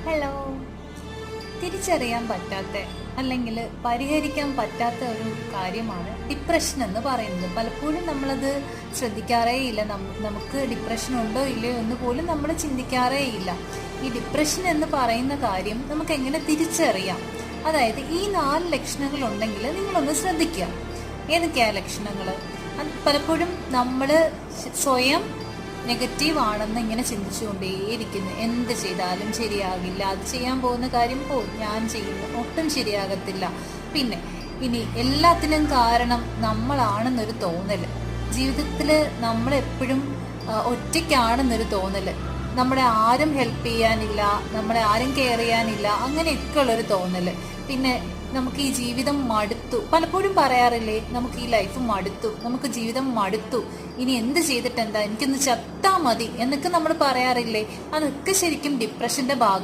Hello. തിരിച്ചറിയാൻ പറ്റാത്ത അല്ലെങ്കിൽ പരിഹരിക്കാൻ പറ്റാത്ത ഒരു കാര്യമാണ് ഡിപ്രഷൻ എന്ന് പറയുന്നത്. പലപ്പോഴും നമ്മളത് ശ്രദ്ധിക്കാറേ ഇല്ല. നമുക്ക് ഡിപ്രഷൻ ഉണ്ടോ ഇല്ലയോ എന്ന് പോലും നമ്മൾ ചിന്തിക്കാറേ ഇല്ല. ഈ ഡിപ്രഷൻ എന്ന് പറയുന്ന കാര്യം നമുക്ക് എങ്ങനെ തിരിച്ചറിയാം? അതായത് ഈ 4 ലക്ഷണങ്ങൾ ഉണ്ടെങ്കിൽ നിങ്ങളൊന്ന് ശ്രദ്ധിക്കുക. ഏതൊക്കെയാ ലക്ഷണങ്ങൾ? പലപ്പോഴും നമ്മൾ സ്വയം നെഗറ്റീവ് ആണെന്ന് ഇങ്ങനെ ചിന്തിച്ചുകൊണ്ടേയിരിക്കുന്നു. എന്ത് ചെയ്താലും ശരിയാകില്ല, അത് ചെയ്യാൻ പോകുന്ന കാര്യം ഞാൻ ചെയ്യുന്നു ഒട്ടും ശരിയാകത്തില്ല. പിന്നെ ഇനി എല്ലാത്തിനും കാരണം നമ്മളാണെന്നൊരു തോന്നൽ, ജീവിതത്തിൽ നമ്മളെപ്പോഴും ഒറ്റയ്ക്കാണെന്നൊരു തോന്നൽ, നമ്മളെ ആരും ഹെൽപ്പ് ചെയ്യാനില്ല, നമ്മളെ ആരും കെയർ ചെയ്യാനില്ല, അങ്ങനെയൊക്കെ ഉള്ളൊരു തോന്നൽ. പിന്നെ നമുക്ക് ഈ ജീവിതം മടുത്തു. പലപ്പോഴും പറയാറില്ലേ, നമുക്ക് ഈ ലൈഫ് മടുത്തു, നമുക്ക് ജീവിതം മടുത്തു, ഇനി എന്ത് ചെയ്തിട്ട് എന്താ, എനിക്കൊന്ന് ചത്താ മതി എന്നൊക്കെ നമ്മൾ പറയാറില്ലേ? അതൊക്കെ ശരിക്കും ഡിപ്രഷന്റെ ഭാഗം.